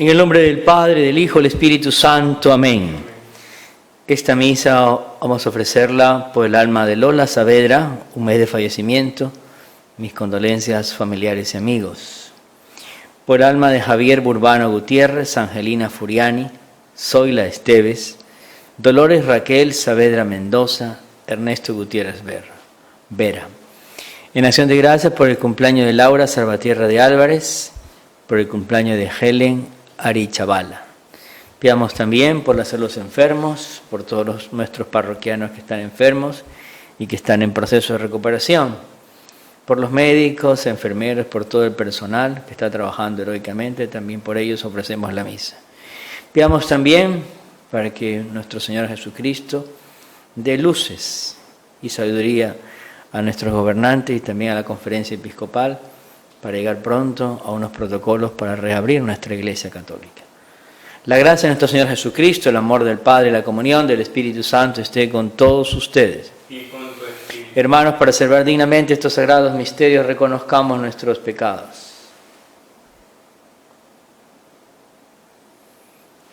En el nombre del Padre, del Hijo, del Espíritu Santo. Amén. Esta misa vamos a ofrecerla por el alma de Lola Saavedra, un mes de fallecimiento. Mis condolencias familiares y amigos. Por el alma de Javier Burbano Gutiérrez, Angelina Furiani, Zoila Esteves, Dolores Raquel Saavedra Mendoza, Ernesto Gutiérrez Vera. En acción de gracias por el cumpleaños de Laura Salvatierra de Álvarez, por el cumpleaños de Helen Ari Chavala. Pidamos también por la salud de los enfermos, por todos nuestros parroquianos que están enfermos y que están en proceso de recuperación, por los médicos, enfermeros, por todo el personal que está trabajando heroicamente, también por ellos ofrecemos la misa. Pidamos también para que nuestro Señor Jesucristo dé luces y sabiduría a nuestros gobernantes y también a la conferencia episcopal para llegar pronto a unos protocolos para reabrir nuestra Iglesia Católica. La gracia de nuestro Señor Jesucristo, el amor del Padre y la comunión del Espíritu Santo esté con todos ustedes. Y con tu espíritu. Hermanos, para celebrar dignamente estos sagrados misterios, reconozcamos nuestros pecados.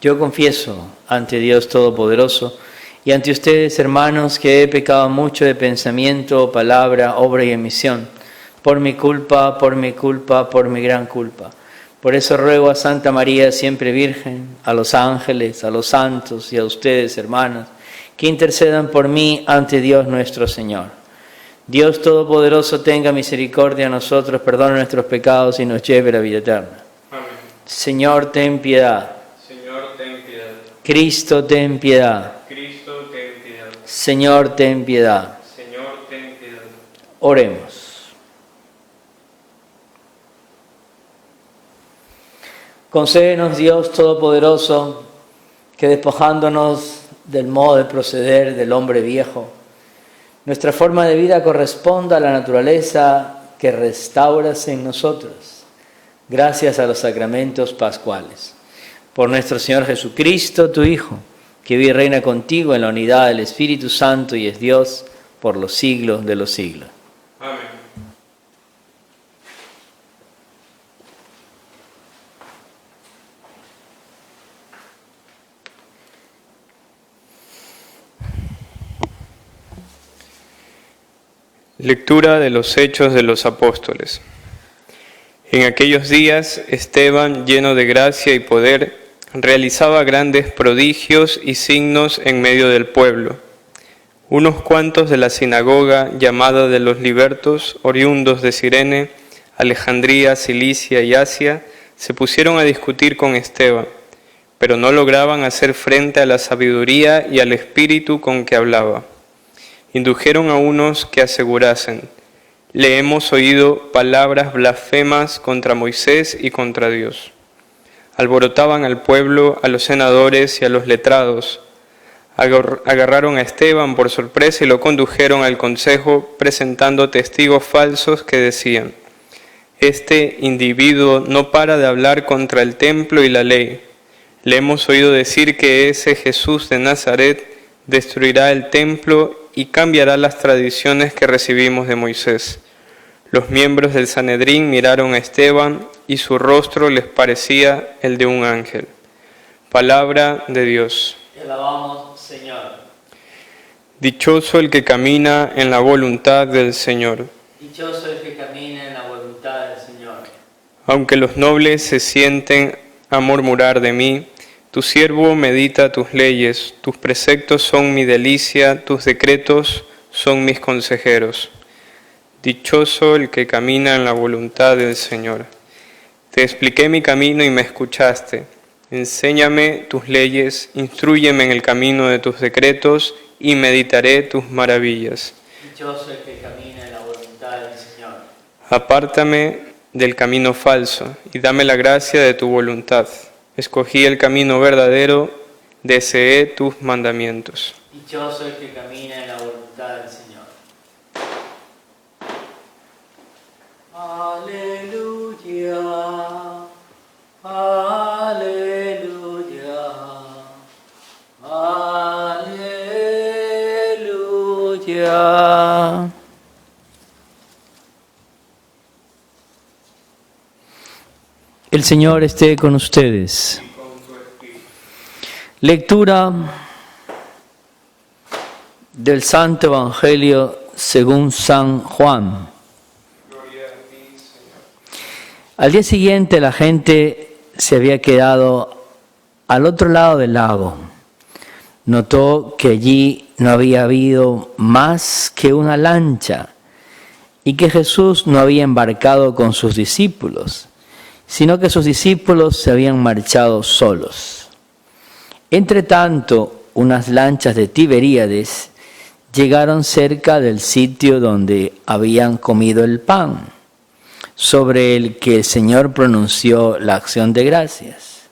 Yo confieso ante Dios Todopoderoso y ante ustedes, hermanos, que he pecado mucho de pensamiento, palabra, obra y omisión, por mi culpa, por mi gran culpa. Por eso ruego a Santa María, siempre Virgen, a los ángeles, a los santos y a ustedes, hermanos, que intercedan por mí ante Dios nuestro Señor. Dios Todopoderoso tenga misericordia de nosotros, perdone nuestros pecados y nos lleve a la vida eterna. Amén. Señor, ten piedad. Señor, ten piedad. Cristo, ten piedad. Cristo, ten piedad. Señor, ten piedad. Señor, ten piedad. Oremos. Concédenos, Dios Todopoderoso, que despojándonos del modo de proceder del hombre viejo, nuestra forma de vida corresponda a la naturaleza que restauras en nosotros, gracias a los sacramentos pascuales. Por nuestro Señor Jesucristo, tu Hijo, que vive y reina contigo en la unidad del Espíritu Santo y es Dios por los siglos de los siglos. Amén. Lectura de los Hechos de los Apóstoles. En aquellos días, Esteban, lleno de gracia y poder, realizaba grandes prodigios y signos en medio del pueblo. Unos cuantos de la sinagoga llamada de los libertos, oriundos de Cirene, Alejandría, Cilicia y Asia, se pusieron a discutir con Esteban, pero no lograban hacer frente a la sabiduría y al espíritu con que hablaba. Indujeron a unos que asegurasen: le hemos oído palabras blasfemas contra Moisés y contra Dios. Alborotaban al pueblo, a los senadores y a los letrados. Agarraron a Esteban por sorpresa y lo condujeron al consejo, presentando testigos falsos que decían: este individuo no para de hablar contra el templo y la ley. Le hemos oído decir que ese Jesús de Nazaret destruirá el templo y cambiará las tradiciones que recibimos de Moisés. Los miembros del Sanedrín miraron a Esteban y su rostro les parecía el de un ángel. Palabra de Dios. Te alabamos, Señor. Dichoso el que camina en la voluntad del Señor. Dichoso el que camina en la voluntad del Señor. Aunque los nobles se sienten a murmurar de mí, tu siervo medita tus leyes, tus preceptos son mi delicia, tus decretos son mis consejeros. Dichoso el que camina en la voluntad del Señor. Te expliqué mi camino y me escuchaste. Enséñame tus leyes, instrúyeme en el camino de tus decretos y meditaré tus maravillas. Dichoso el que camina en la voluntad del Señor. Apártame del camino falso y dame la gracia de tu voluntad. Escogí el camino verdadero, deseé tus mandamientos. Dichoso el que camina en la voluntad del Señor. Aleluya, aleluya, aleluya. El Señor esté con ustedes. Lectura del Santo Evangelio según San Juan. Al día siguiente la gente se había quedado al otro lado del lago. Notó que allí no había habido más que una lancha y que Jesús no había embarcado con sus discípulos, sino que sus discípulos se habían marchado solos. Entretanto, unas lanchas de Tiberíades llegaron cerca del sitio donde habían comido el pan, sobre el que el Señor pronunció la acción de gracias.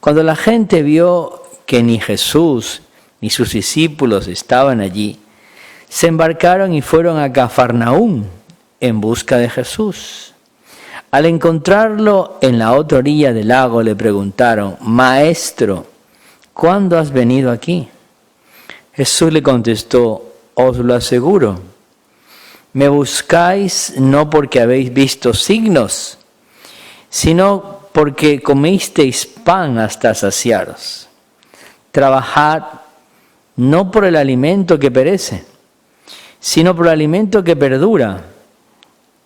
Cuando la gente vio que ni Jesús ni sus discípulos estaban allí, se embarcaron y fueron a Cafarnaúm en busca de Jesús. Al encontrarlo en la otra orilla del lago, le preguntaron: Maestro, ¿cuándo has venido aquí? Jesús le contestó: Os lo aseguro, me buscáis no porque habéis visto signos, sino porque comisteis pan hasta saciaros. Trabajad no por el alimento que perece, sino por el alimento que perdura,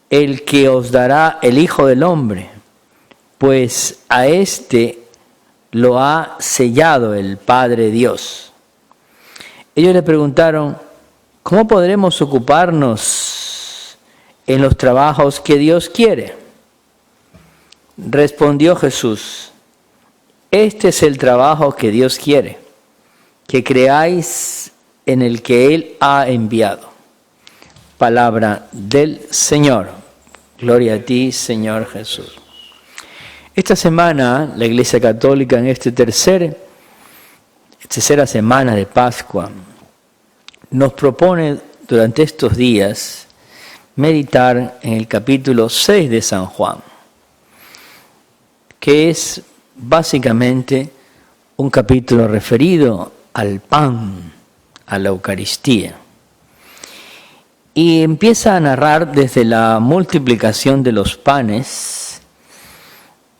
el que os dará el Hijo del Hombre, pues a éste lo ha sellado el Padre Dios. Ellos le preguntaron: ¿cómo podremos ocuparnos en los trabajos que Dios quiere? Respondió Jesús: este es el trabajo que Dios quiere, que creáis en el que Él ha enviado. Palabra del Señor. Gloria a ti, Señor Jesús. Esta semana, la Iglesia Católica, en esta tercera semana de Pascua, nos propone durante estos días meditar en el capítulo 6 de San Juan, que es básicamente un capítulo referido al pan, a la Eucaristía. Y empieza a narrar desde la multiplicación de los panes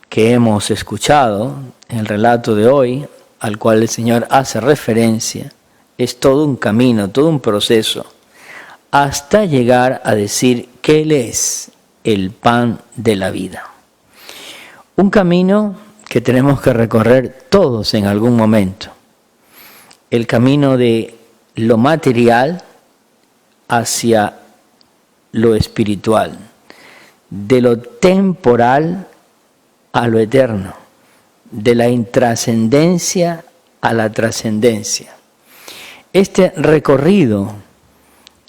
que hemos escuchado en el relato de hoy, al cual el Señor hace referencia. Es todo un camino, todo un proceso, hasta llegar a decir que Él es el pan de la vida. Un camino que tenemos que recorrer todos en algún momento. El camino de lo material hacia lo espiritual, de lo temporal a lo eterno, de la intrascendencia a la trascendencia. Este recorrido,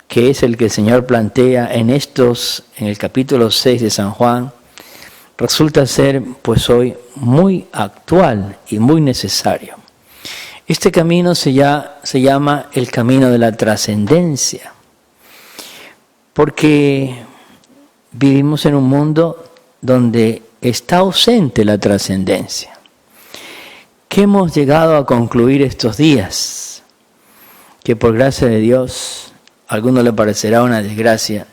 que es el que el Señor plantea en el capítulo 6 de San Juan, resulta ser pues hoy muy actual y muy necesario. Este camino se llama el camino de la trascendencia, porque vivimos en un mundo donde está ausente la trascendencia. ¿Qué hemos llegado a concluir estos días? Que por gracia de Dios, a alguno le parecerá una desgracia,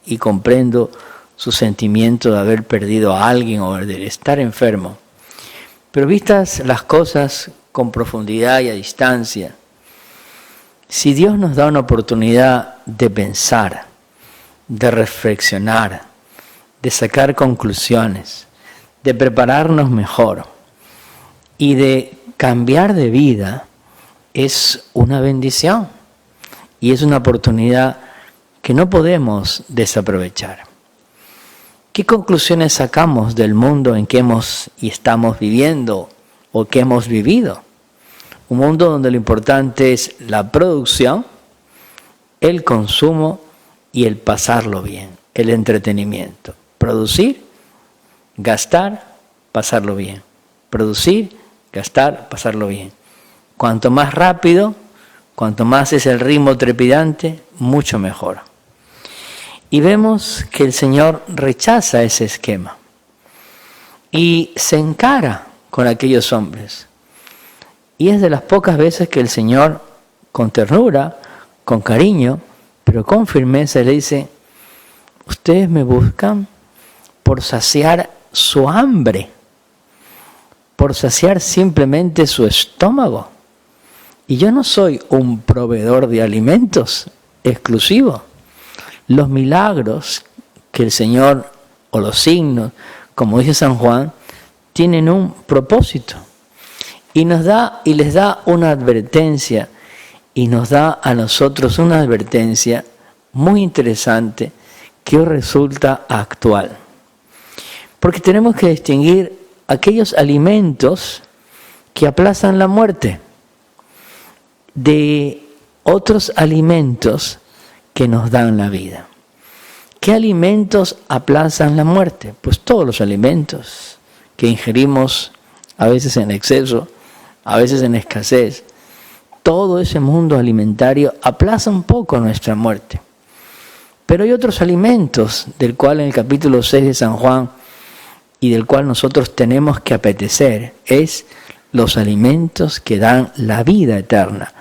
y comprendo su sentimiento de haber perdido a alguien o de estar enfermo. Pero vistas las cosas con profundidad y a distancia, si Dios nos da una oportunidad de pensar, de reflexionar, de sacar conclusiones, de prepararnos mejor y de cambiar de vida, es una bendición y es una oportunidad que no podemos desaprovechar. ¿Qué conclusiones sacamos del mundo en que hemos y estamos viviendo o que hemos vivido? Un mundo donde lo importante es la producción, el consumo y el pasarlo bien, el entretenimiento. Producir, gastar, pasarlo bien. Producir, gastar, pasarlo bien. Cuanto más rápido, cuanto más es el ritmo trepidante, mucho mejor. Y vemos que el Señor rechaza ese esquema y se encara con aquellos hombres. Y es de las pocas veces que el Señor, con ternura, con cariño, pero con firmeza, le dice: ustedes me buscan por saciar su hambre por saciar simplemente su estómago. Y yo no soy un proveedor de alimentos exclusivo. Los milagros que el Señor, o los signos, como dice San Juan, tienen un propósito. Y les da una advertencia, y nos da a nosotros una advertencia muy interesante que hoy resulta actual. Porque tenemos que distinguir aquellos alimentos que aplazan la muerte de otros alimentos que nos dan la vida. ¿Qué alimentos aplazan la muerte? Pues todos los alimentos que ingerimos, a veces en exceso, a veces en escasez. Todo ese mundo alimentario aplaza un poco nuestra muerte. Pero hay otros alimentos del cual en el capítulo 6 de San Juan y del cual nosotros tenemos que apetecer, es los alimentos que dan la vida eterna.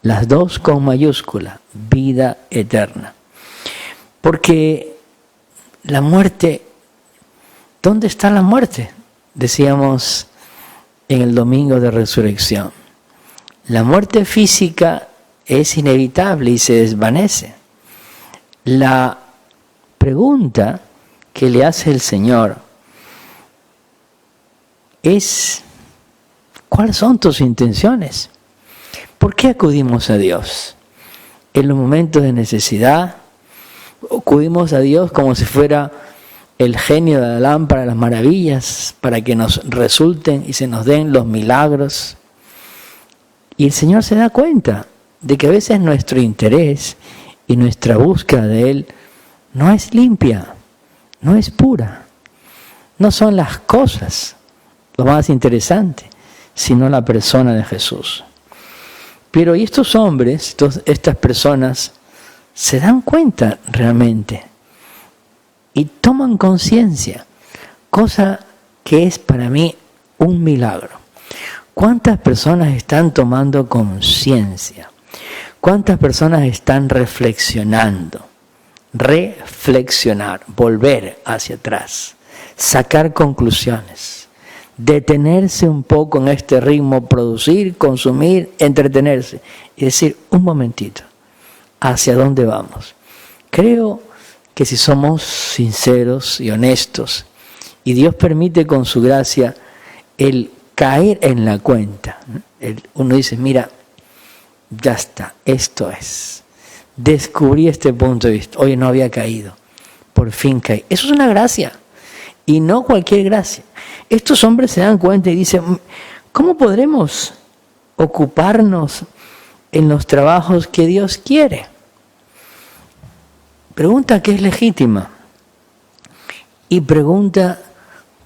Las dos con mayúscula, vida eterna. Porque la muerte, ¿dónde está la muerte? Decíamos en el domingo de resurrección. La muerte física es inevitable y se desvanece. La pregunta que le hace el Señor es: ¿cuáles son tus intenciones? ¿Por qué acudimos a Dios? En los momentos de necesidad, acudimos a Dios como si fuera el genio de la lámpara, las maravillas, para que nos resulten y se nos den los milagros. Y el Señor se da cuenta de que a veces nuestro interés y nuestra búsqueda de Él no es limpia, no es pura. No son las cosas lo más interesante, sino la persona de Jesús. Pero y estos hombres, estas personas, se dan cuenta realmente y toman conciencia, cosa que es para mí un milagro. ¿Cuántas personas están tomando conciencia? ¿Cuántas personas están reflexionando? Reflexionar, volver hacia atrás, sacar conclusiones, detenerse un poco en este ritmo, producir, consumir, entretenerse y decir: un momentito, ¿hacia dónde vamos? Creo que si somos sinceros y honestos, y Dios permite con su gracia el caer en la cuenta, uno dice: mira, ya está, esto es. Descubrí este punto de vista. Oye, no había caído. Por fin caí. Eso es una gracia. Y no cualquier gracia. Estos hombres se dan cuenta y dicen: ¿cómo podremos ocuparnos en los trabajos que Dios quiere? Pregunta que es legítima. Y pregunta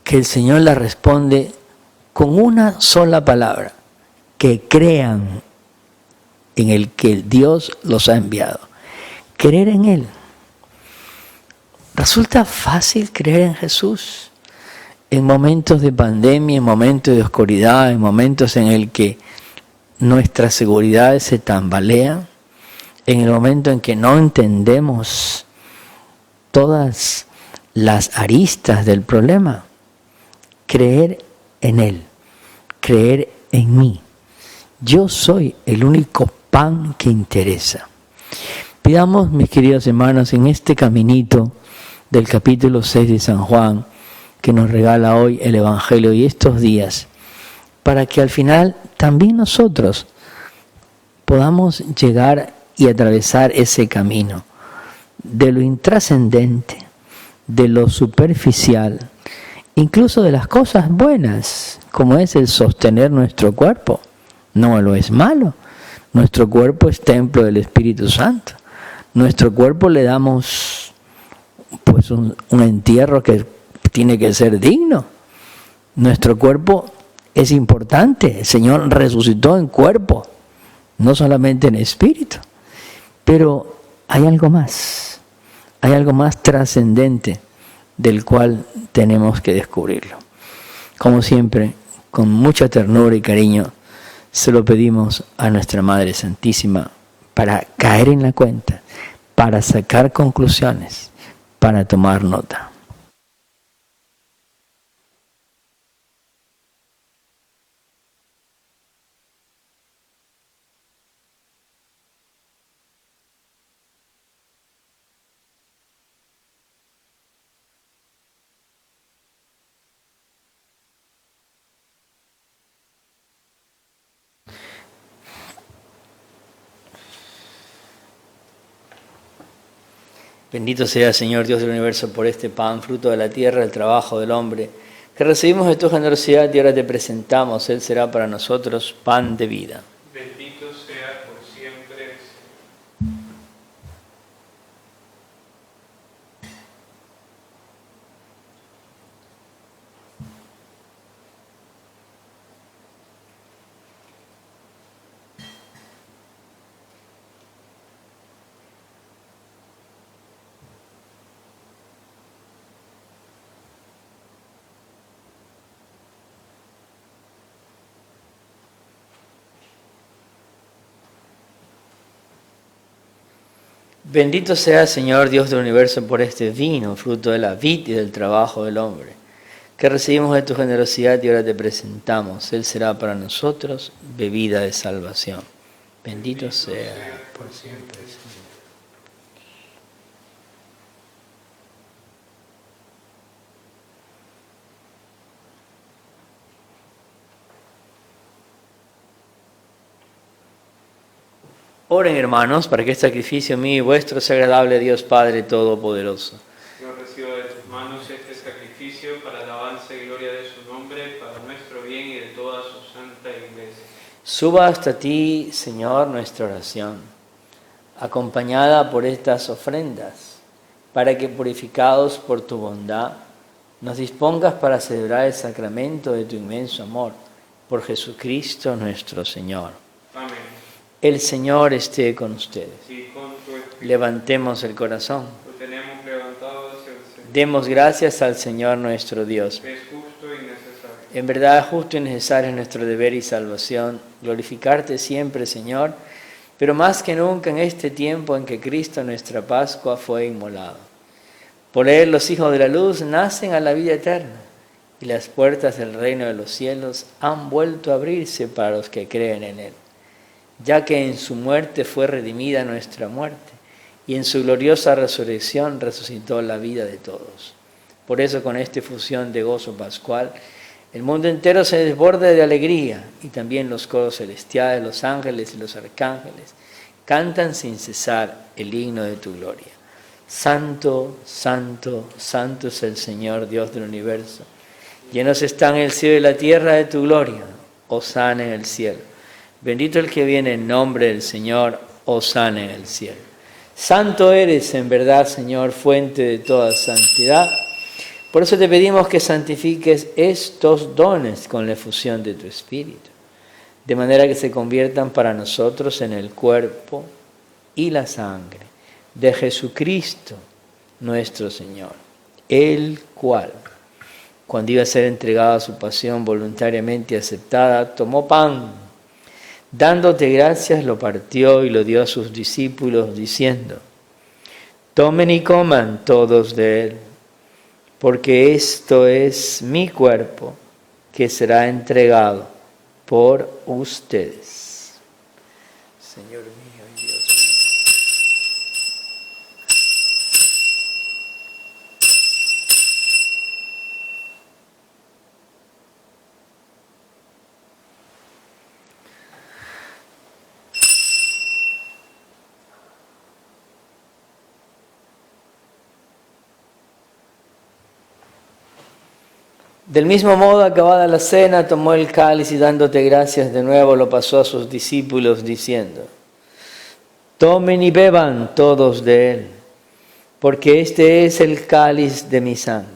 que el Señor la responde con una sola palabra: que crean en el que Dios los ha enviado. Creer en Él. Resulta fácil creer en Jesús en momentos de pandemia, en momentos de oscuridad, en momentos en el que nuestras seguridades se tambalean, en el momento en que no entendemos todas las aristas del problema. Creer en Él, creer en mí. Yo soy el único pan que interesa. Pidamos, mis queridos hermanos, en este caminito del capítulo 6 de San Juan, que nos regala hoy el Evangelio y estos días, para que al final también nosotros podamos llegar y atravesar ese camino de lo intrascendente, de lo superficial, incluso de las cosas buenas, como es el sostener nuestro cuerpo. No lo es malo. Nuestro cuerpo es templo del Espíritu Santo. Nuestro cuerpo le damos pues un entierro que tiene que ser digno. Nuestro cuerpo es importante. El Señor resucitó en cuerpo, no solamente en espíritu. Pero hay algo más trascendente del cual tenemos que descubrirlo. Como siempre, con mucha ternura y cariño, se lo pedimos a nuestra Madre Santísima para caer en la cuenta, para sacar conclusiones, para tomar nota. Bendito sea, Señor Dios del universo, por este pan, fruto de la tierra, el trabajo del hombre, que recibimos de tu generosidad y ahora te presentamos. Él será para nosotros pan de vida. Bendito sea por siempre. Bendito sea, Señor Dios del universo, por este vino, fruto de la vid y del trabajo del hombre, que recibimos de tu generosidad y ahora te presentamos. Él será para nosotros bebida de salvación. Bendito sea por siempre, Señor. Oren, hermanos, para que el sacrificio mío y vuestro sea agradable a Dios Padre Todopoderoso. Yo recibo de tus manos este sacrificio para alabanza y gloria de su nombre, para nuestro bien y de toda su santa iglesia. Suba hasta ti, Señor, nuestra oración, acompañada por estas ofrendas, para que, purificados por tu bondad, nos dispongas para celebrar el sacramento de tu inmenso amor, por Jesucristo nuestro Señor. Amén. El Señor esté con ustedes. Y con tu espíritu. Levantemos el corazón. Lo tenemos levantado hacia el Señor. Demos gracias al Señor nuestro Dios. Es justo y necesario. En verdad, justo y necesario es nuestro deber y salvación, glorificarte siempre, Señor, pero más que nunca en este tiempo en que Cristo, nuestra Pascua, fue inmolado. Por Él los hijos de la luz nacen a la vida eterna, y las puertas del reino de los cielos han vuelto a abrirse para los que creen en Él, ya que en su muerte fue redimida nuestra muerte, y en su gloriosa resurrección resucitó la vida de todos. Por eso, con esta efusión de gozo pascual, el mundo entero se desborda de alegría, y también los coros celestiales, los ángeles y los arcángeles cantan sin cesar el himno de tu gloria. Santo, santo, santo es el Señor Dios del universo. Llenos están el cielo y la tierra de tu gloria. Hosana en el cielo. Bendito el que viene en nombre del Señor. Hosana en el cielo. Santo eres en verdad, Señor, fuente de toda santidad. Por eso te pedimos que santifiques estos dones con la efusión de tu Espíritu, de manera que se conviertan para nosotros en el cuerpo y la sangre de Jesucristo nuestro Señor, el cual, cuando iba a ser entregado a su pasión voluntariamente aceptada, tomó pan, dándote gracias, lo partió y lo dio a sus discípulos, diciendo: tomen y coman todos de él, porque esto es mi cuerpo, que será entregado por ustedes. Señor mío y Dios mío. Del mismo modo, acabada la cena, tomó el cáliz y dándote gracias de nuevo lo pasó a sus discípulos diciendo: tomen y beban todos de él, porque este es el cáliz de mi sangre,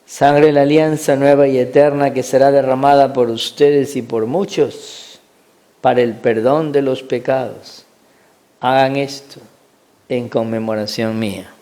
sangre de la alianza nueva y eterna que será derramada por ustedes y por muchos para el perdón de los pecados. Hagan esto en conmemoración mía.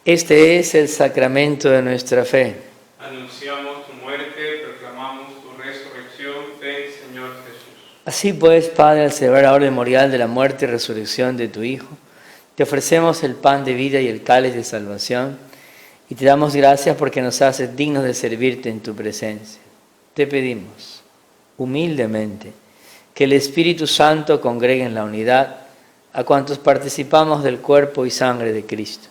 Este es el sacramento de nuestra fe. Anunciamos tu muerte, proclamamos tu resurrección. Ven, Señor Jesús. Así pues, Padre, al celebrar ahora el memorial de la muerte y resurrección de tu Hijo, te ofrecemos el pan de vida y el cáliz de salvación, y te damos gracias porque nos haces dignos de servirte en tu presencia. Te pedimos, humildemente, que el Espíritu Santo congregue en la unidad a cuantos participamos del cuerpo y sangre de Cristo.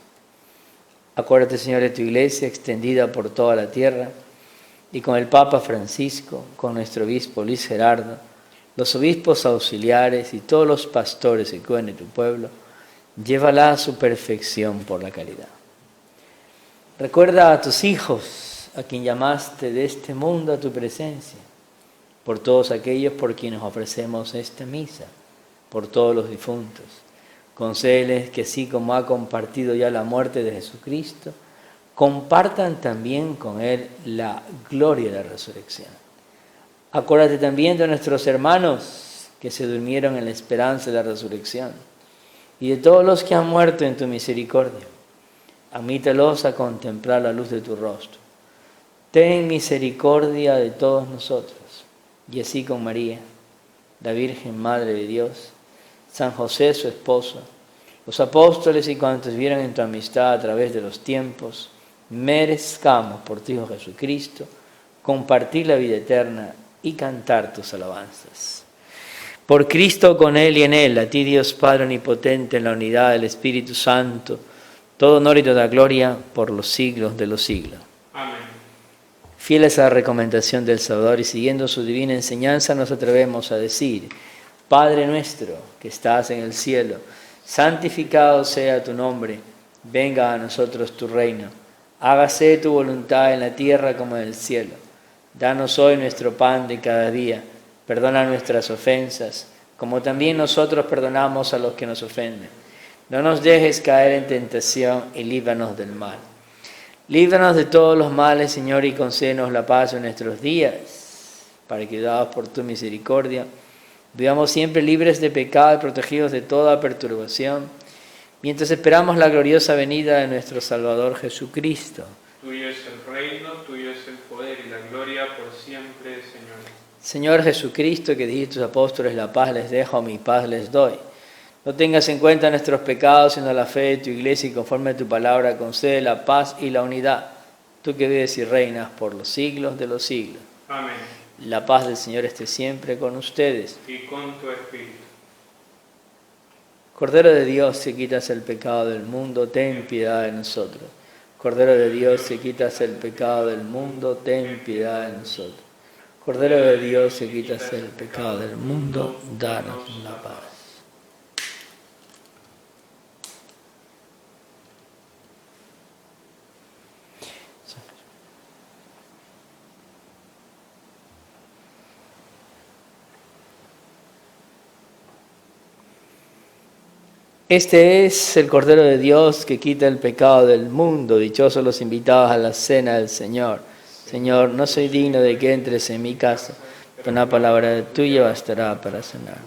Acuérdate, Señor, de tu iglesia extendida por toda la tierra, y con el Papa Francisco, con nuestro obispo Luis Gerardo, los obispos auxiliares y todos los pastores que cuiden de tu pueblo, llévala a su perfección por la caridad. Recuerda a tus hijos, a quien llamaste de este mundo a tu presencia, por todos aquellos por quienes ofrecemos esta misa, por todos los difuntos. Concédeles que así como ha compartido ya la muerte de Jesucristo, compartan también con Él la gloria de la resurrección. Acuérdate también de nuestros hermanos que se durmieron en la esperanza de la resurrección y de todos los que han muerto en tu misericordia. Admítelos a contemplar la luz de tu rostro. Ten misericordia de todos nosotros, y así con María, la Virgen Madre de Dios, San José su esposo, los apóstoles y cuantos vieron en tu amistad a través de los tiempos, merezcamos por tu Hijo Jesucristo compartir la vida eterna y cantar tus alabanzas. Por Cristo, con Él y en Él, a ti Dios Padre omnipotente, en la unidad del Espíritu Santo, todo honor y toda gloria por los siglos de los siglos. Amén. Fieles a la recomendación del Salvador y siguiendo su divina enseñanza, nos atrevemos a decir: Padre nuestro que estás en el cielo, santificado sea tu nombre, venga a nosotros tu reino, hágase tu voluntad en la tierra como en el cielo. Danos hoy nuestro pan de cada día, perdona nuestras ofensas, como también nosotros perdonamos a los que nos ofenden. No nos dejes caer en tentación y líbranos del mal. Líbranos de todos los males, Señor, y concédenos la paz en nuestros días, para que, dados por tu misericordia, vivamos siempre libres de pecado y protegidos de toda perturbación, mientras esperamos la gloriosa venida de nuestro Salvador Jesucristo. Tuyo es el reino, tuyo es el poder y la gloria por siempre, Señor. Señor Jesucristo, que dijiste a tus apóstoles: la paz les dejo, mi paz les doy. No tengas en cuenta nuestros pecados, sino la fe de tu iglesia, y conforme a tu palabra concede la paz y la unidad. Tú que vives y reinas por los siglos de los siglos. Amén. La paz del Señor esté siempre con ustedes. Y con tu espíritu. Cordero de Dios, que quitas el pecado del mundo, ten piedad de nosotros. Cordero de Dios, que quitas el pecado del mundo, ten piedad de nosotros. Cordero de Dios, que quitas el pecado del mundo, danos la paz. Este es el Cordero de Dios que quita el pecado del mundo. Dichosos los invitados a la cena del Señor. Señor, no soy digno de que entres en mi casa, pero una palabra tuya bastará para sanar.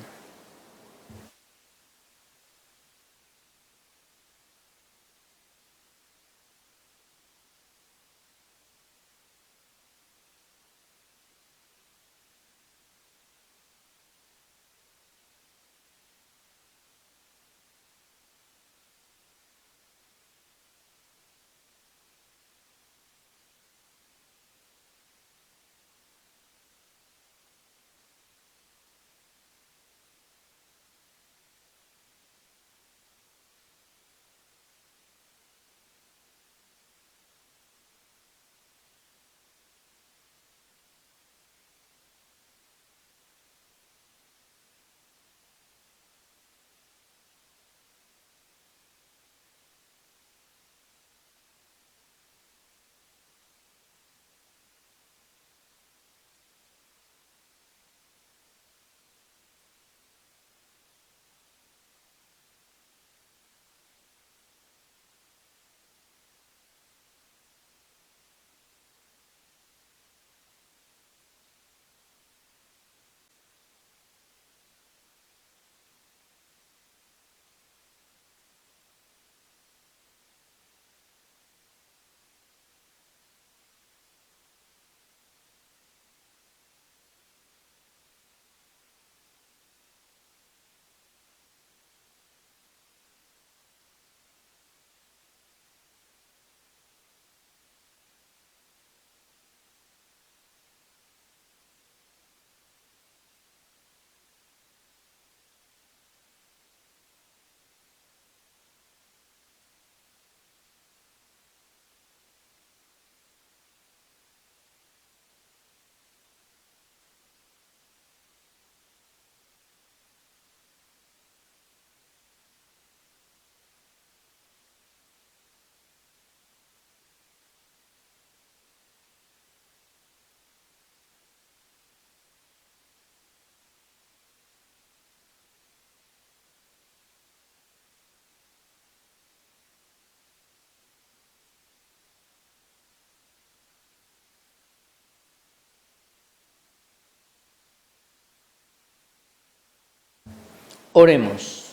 Oremos.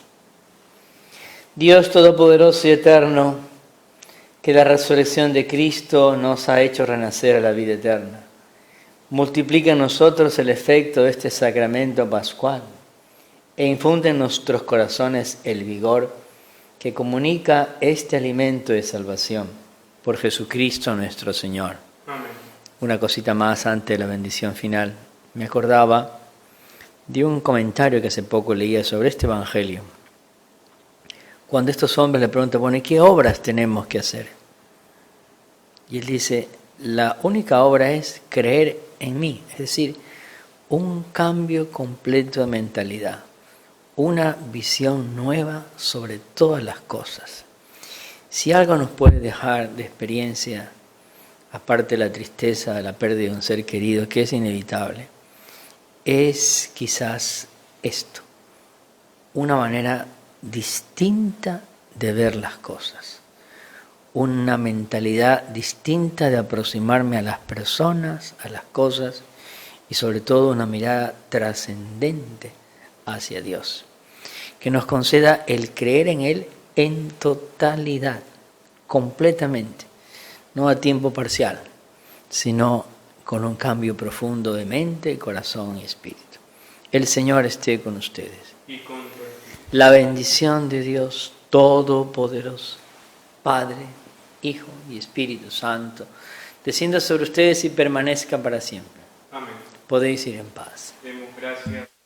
Dios Todopoderoso y Eterno, que la resurrección de Cristo nos ha hecho renacer a la vida eterna, multiplica en nosotros el efecto de este sacramento pascual e infunde en nuestros corazones el vigor que comunica este alimento de salvación. Por Jesucristo nuestro Señor. Amén. Una cosita más antes de la bendición final. Me acordaba de un comentario que hace poco leía sobre este Evangelio. Cuando estos hombres le preguntan, bueno, ¿y qué obras tenemos que hacer? Y él dice, la única obra es creer en mí. Es decir, un cambio completo de mentalidad. Una visión nueva sobre todas las cosas. Si algo nos puede dejar de experiencia, aparte de la tristeza de la pérdida de un ser querido, que es inevitable, es quizás esto, una manera distinta de ver las cosas, una mentalidad distinta de aproximarme a las personas, a las cosas, y sobre todo una mirada trascendente hacia Dios, que nos conceda el creer en Él en totalidad, completamente, no a tiempo parcial, sino con un cambio profundo de mente, corazón y espíritu. El Señor esté con ustedes. Y con tu espíritu. La bendición de Dios Todopoderoso, Padre, Hijo y Espíritu Santo, descienda sobre ustedes y permanezca para siempre. Amén. Podéis ir en paz. Demos gracias.